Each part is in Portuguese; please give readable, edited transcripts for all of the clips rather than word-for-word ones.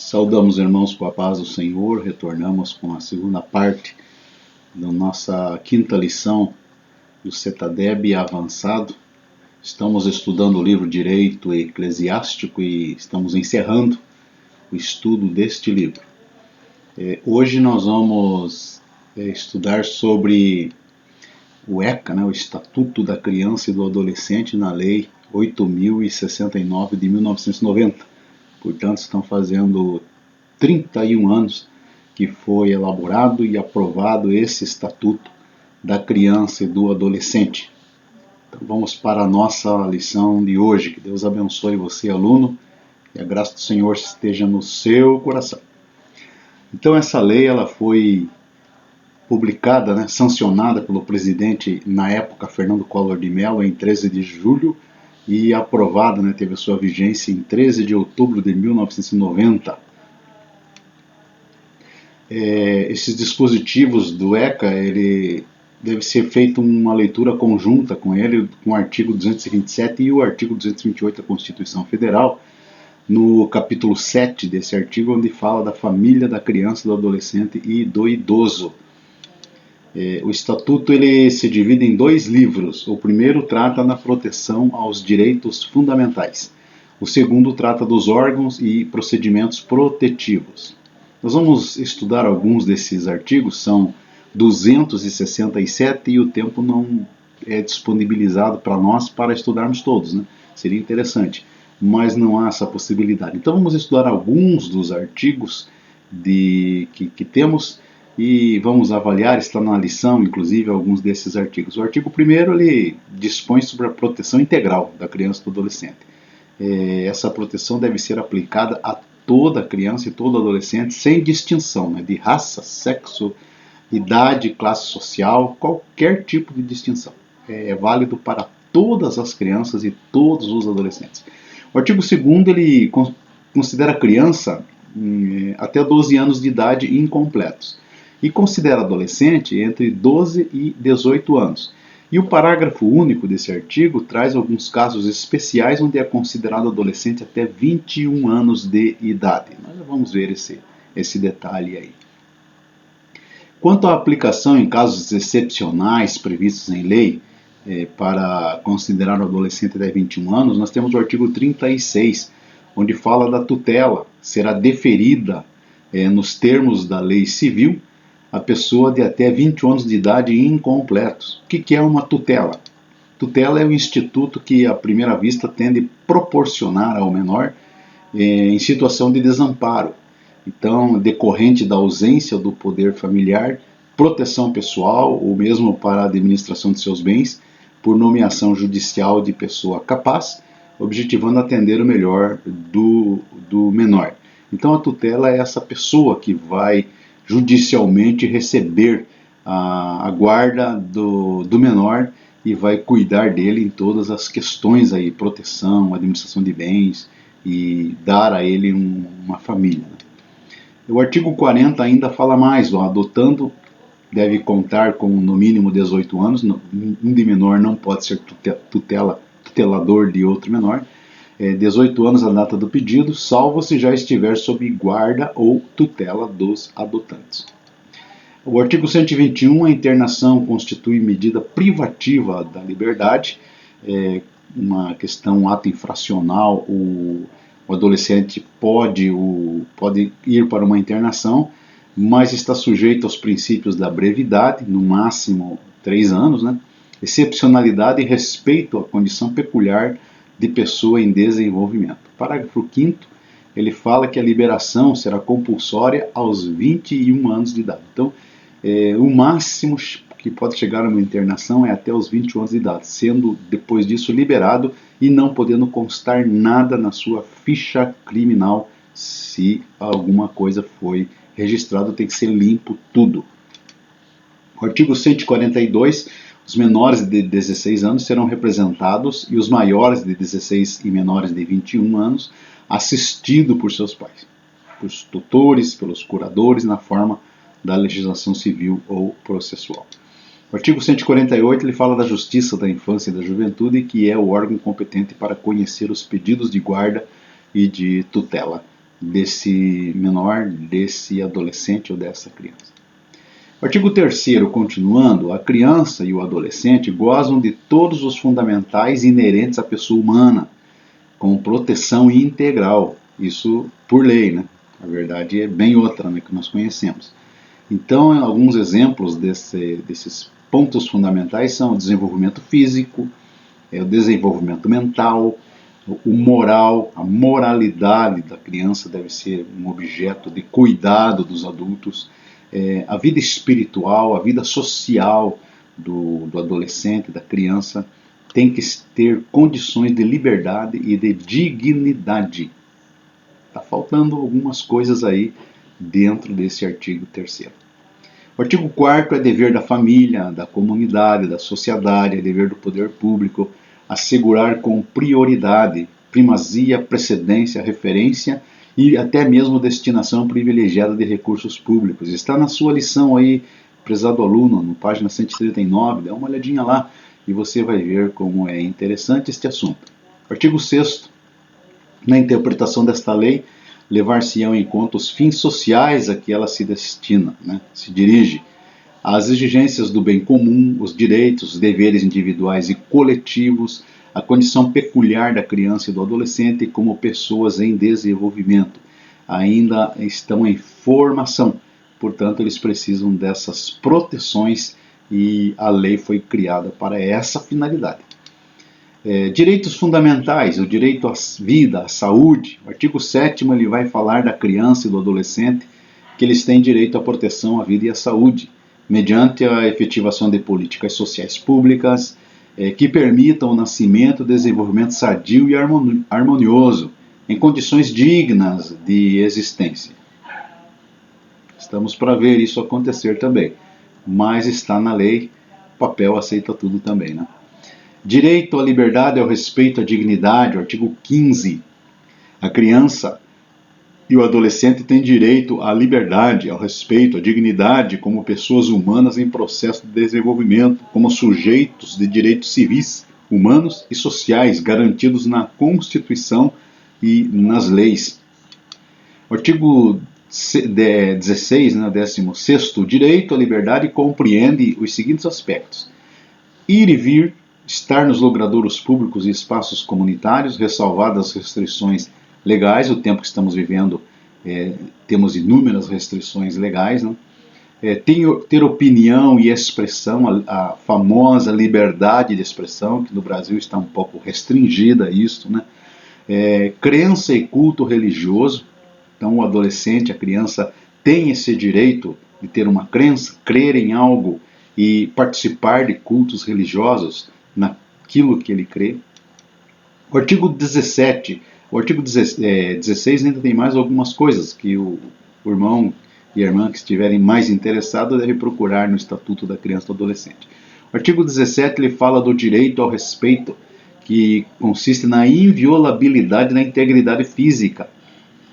Saudamos, irmãos, com a paz do Senhor. Retornamos com a segunda parte da nossa quinta lição do CETADEB avançado. Estamos estudando o livro Direito Eclesiástico e estamos encerrando o estudo deste livro. Hoje nós vamos estudar sobre o ECA, o Estatuto da Criança e do Adolescente, na Lei 8.069 de 1990. Portanto, estão fazendo 31 anos que foi elaborado e aprovado esse Estatuto da Criança e do Adolescente. Então, vamos para a nossa lição de hoje. Que Deus abençoe você, aluno, e a graça do Senhor esteja no seu coração. Então, essa lei ela foi publicada, sancionada pelo presidente, na época, Fernando Collor de Mello, em 13 de julho, e aprovada, teve a sua vigência em 13 de outubro de 1990. Esses dispositivos do ECA, ele deve ser feita uma leitura conjunta com ele, com o artigo 227 e o artigo 228 da Constituição Federal, no capítulo 7 desse artigo, onde fala da família, da criança, do adolescente e do idoso. O Estatuto ele se divide em dois livros. O primeiro trata da proteção aos direitos fundamentais. O segundo trata dos órgãos e procedimentos protetivos. Nós vamos estudar alguns desses artigos, são 267 e o tempo não é disponibilizado para nós para estudarmos todos, Seria interessante, mas não há essa possibilidade. Então vamos estudar alguns dos artigos que temos e vamos avaliar, está na lição, inclusive, alguns desses artigos. O artigo 1º, ele dispõe sobre a proteção integral da criança e do adolescente. Essa proteção deve ser aplicada a toda criança e todo adolescente, sem distinção, de raça, sexo, idade, classe social, qualquer tipo de distinção. É válido para todas as crianças e todos os adolescentes. O artigo 2º, ele considera a criança até 12 anos de idade incompletos e considera adolescente entre 12 e 18 anos. E o parágrafo único desse artigo traz alguns casos especiais onde é considerado adolescente até 21 anos de idade. Nós vamos ver esse detalhe aí. Quanto à aplicação em casos excepcionais previstos em lei, para considerar o adolescente até 21 anos, nós temos o artigo 36, onde fala da tutela, será deferida nos termos da lei civil a pessoa de até 20 anos de idade incompletos. O que é uma tutela? Tutela é um instituto que, à primeira vista, tende a proporcionar ao menor em situação de desamparo. Então, decorrente da ausência do poder familiar, proteção pessoal ou mesmo para a administração de seus bens, por nomeação judicial de pessoa capaz, objetivando atender o melhor do menor. Então, a tutela é essa pessoa que vai judicialmente receber a guarda do menor e vai cuidar dele em todas as questões aí, proteção, administração de bens e dar a ele uma família. O artigo 40 ainda fala mais, o adotando deve contar com no mínimo 18 anos, um de menor não pode ser tutelador de outro menor, 18 anos a data do pedido, salvo se já estiver sob guarda ou tutela dos adotantes. O artigo 121, a internação constitui medida privativa da liberdade, uma questão, um ato infracional, o adolescente pode ir para uma internação, mas está sujeito aos princípios da brevidade, no máximo 3 anos, excepcionalidade e respeito à condição peculiar de pessoa em desenvolvimento. Parágrafo 5º, ele fala que a liberação será compulsória aos 21 anos de idade. Então, o máximo que pode chegar a uma internação é até os 21 anos de idade, sendo depois disso liberado e não podendo constar nada na sua ficha criminal. Se alguma coisa foi registrada, tem que ser limpo tudo. O artigo 142, os menores de 16 anos serão representados e os maiores de 16 e menores de 21 anos assistidos por seus pais, pelos tutores, pelos curadores, na forma da legislação civil ou processual. O artigo 148 ele fala da Justiça da Infância e da Juventude, que é o órgão competente para conhecer os pedidos de guarda e de tutela desse menor, desse adolescente ou dessa criança. Artigo 3º, continuando, a criança e o adolescente gozam de todos os fundamentais inerentes à pessoa humana, com proteção integral, isso por lei, né? A verdade é bem outra, né, que nós conhecemos. Então, alguns exemplos desses pontos fundamentais são o desenvolvimento físico, o desenvolvimento mental, o moral, a moralidade da criança deve ser um objeto de cuidado dos adultos, a vida espiritual, a vida social do adolescente, da criança, tem que ter condições de liberdade e de dignidade. Está faltando algumas coisas aí dentro desse artigo 3º. O artigo 4º é dever da família, da comunidade, da sociedade, é dever do poder público assegurar com prioridade, primazia, precedência, referência e até mesmo destinação privilegiada de recursos públicos. Está na sua lição aí, prezado aluno, no página 139, dá uma olhadinha lá e você vai ver como é interessante este assunto. Artigo 6º, na interpretação desta lei, levar-se-ão em conta os fins sociais a que ela se destina, né, se dirige, as exigências do bem comum, os direitos, os deveres individuais e coletivos, a condição peculiar da criança e do adolescente como pessoas em desenvolvimento. Ainda estão em formação, portanto, eles precisam dessas proteções e a lei foi criada para essa finalidade. Direitos fundamentais, o direito à vida, à saúde. O artigo 7º ele vai falar da criança e do adolescente, que eles têm direito à proteção à vida e à saúde, mediante a efetivação de políticas sociais públicas que permitam o nascimento e desenvolvimento sadio e harmonioso, em condições dignas de existência. Estamos para ver isso acontecer também, mas está na lei, o papel aceita tudo também, né? Direito à liberdade e ao respeito à dignidade, o artigo 15. A criança e o adolescente têm direito à liberdade, ao respeito, à dignidade como pessoas humanas em processo de desenvolvimento, como sujeitos de direitos civis, humanos e sociais garantidos na Constituição e nas leis. O artigo 16, né, 16º, o direito à liberdade compreende os seguintes aspectos: ir e vir, estar nos logradouros públicos e espaços comunitários, ressalvadas as restrições legais. O tempo que estamos vivendo, temos inúmeras restrições legais, né? Ter opinião e expressão, a famosa liberdade de expressão, que no Brasil está um pouco restringida a isso, né? Crença e culto religioso. Então o adolescente, a criança, tem esse direito de ter uma crença, crer em algo e participar de cultos religiosos naquilo que ele crê. O artigo 17, o artigo 16 ainda tem mais algumas coisas que o irmão e a irmã que estiverem mais interessados devem procurar no Estatuto da Criança e do Adolescente. O artigo 17 ele fala do direito ao respeito, que consiste na inviolabilidade da integridade física,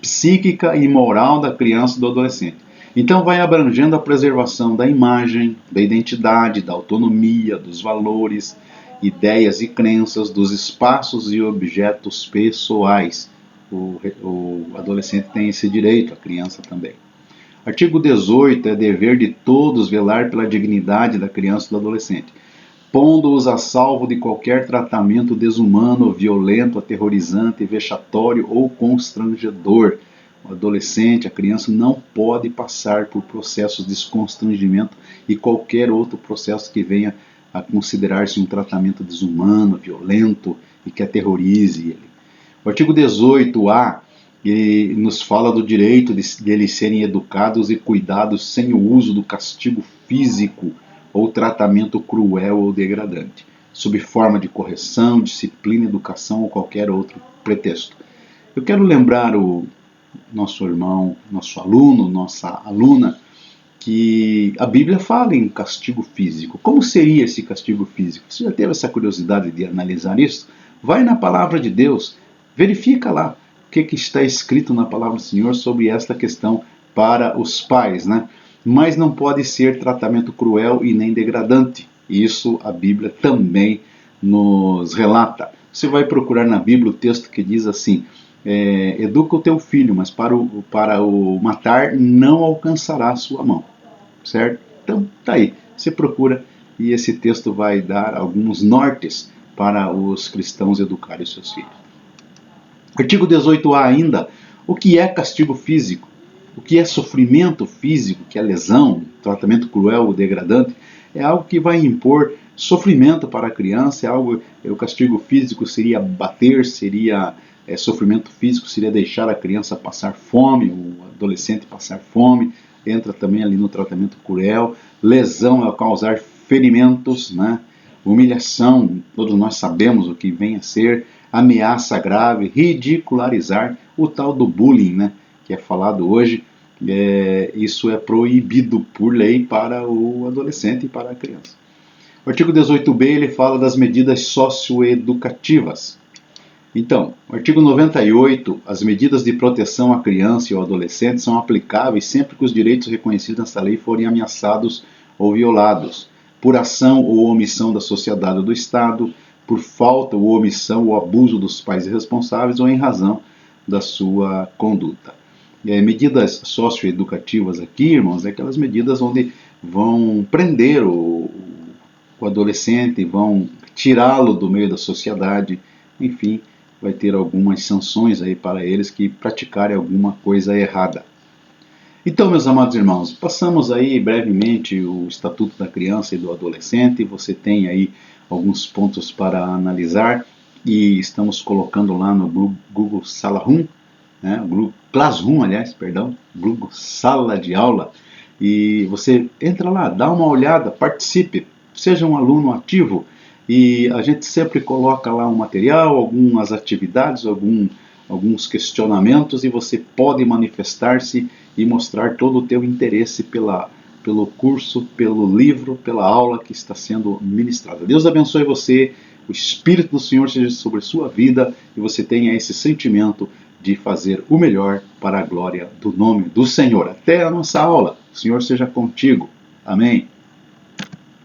psíquica e moral da criança e do adolescente. Então vai abrangendo a preservação da imagem, da identidade, da autonomia, dos valores, ideias e crenças, dos espaços e objetos pessoais. O adolescente tem esse direito, a criança também. Artigo 18, é dever de todos velar pela dignidade da criança e do adolescente, pondo-os a salvo de qualquer tratamento desumano, violento, aterrorizante, vexatório ou constrangedor. O adolescente, a criança, não pode passar por processos de constrangimento e qualquer outro processo que venha a considerar-se um tratamento desumano, violento e que aterrorize ele. O artigo 18A ele nos fala do direito de eles serem educados e cuidados sem o uso do castigo físico ou tratamento cruel ou degradante, sob forma de correção, disciplina, educação ou qualquer outro pretexto. Eu quero lembrar o nosso irmão, nosso aluno, nossa aluna, que a Bíblia fala em castigo físico. Como seria esse castigo físico? Você já teve essa curiosidade de analisar isso? Vai na palavra de Deus, verifica lá o que está escrito na palavra do Senhor sobre esta questão para os pais, né? Mas não pode ser tratamento cruel e nem degradante. Isso a Bíblia também nos relata. Você vai procurar na Bíblia o texto que diz assim: educa o teu filho, mas para o matar não alcançará a sua mão, certo? Então tá aí, você procura e esse texto vai dar alguns nortes para os cristãos educarem seus filhos. Artigo 18A ainda, o que é castigo físico? O que é sofrimento físico, que é lesão, tratamento cruel ou degradante, é algo que vai impor sofrimento para a criança, o castigo físico seria bater, seria sofrimento físico, seria deixar a criança passar fome, o adolescente passar fome, entra também ali no tratamento cruel, lesão é causar ferimentos, né? Humilhação, todos nós sabemos o que vem a ser, ameaça grave, ridicularizar, o tal do bullying, né? Que é falado hoje, isso é proibido por lei para o adolescente e para a criança. O artigo 18b ele fala das medidas socioeducativas. Então, o artigo 98, as medidas de proteção à criança e ao adolescente são aplicáveis sempre que os direitos reconhecidos nesta lei forem ameaçados ou violados, por ação ou omissão da sociedade ou do Estado, por falta ou omissão ou abuso dos pais responsáveis ou em razão da sua conduta. Medidas socioeducativas aqui, irmãos, é aquelas medidas onde vão prender o adolescente, vão tirá-lo do meio da sociedade, enfim, vai ter algumas sanções aí para eles que praticarem alguma coisa errada. Então, meus amados irmãos, passamos aí brevemente o Estatuto da Criança e do Adolescente, você tem aí alguns pontos para analisar e estamos colocando lá no Google Classroom, né, Classroom, aliás, perdão, Google Sala de Aula, e você entra lá, dá uma olhada, participe, seja um aluno ativo, e a gente sempre coloca lá um material, algumas atividades, alguns questionamentos, e você pode manifestar-se e mostrar todo o teu interesse pelo curso, pelo livro, pela aula que está sendo ministrada. Deus abençoe você, o Espírito do Senhor seja sobre a sua vida e você tenha esse sentimento de fazer o melhor para a glória do nome do Senhor. Até a nossa aula. O Senhor seja contigo. Amém.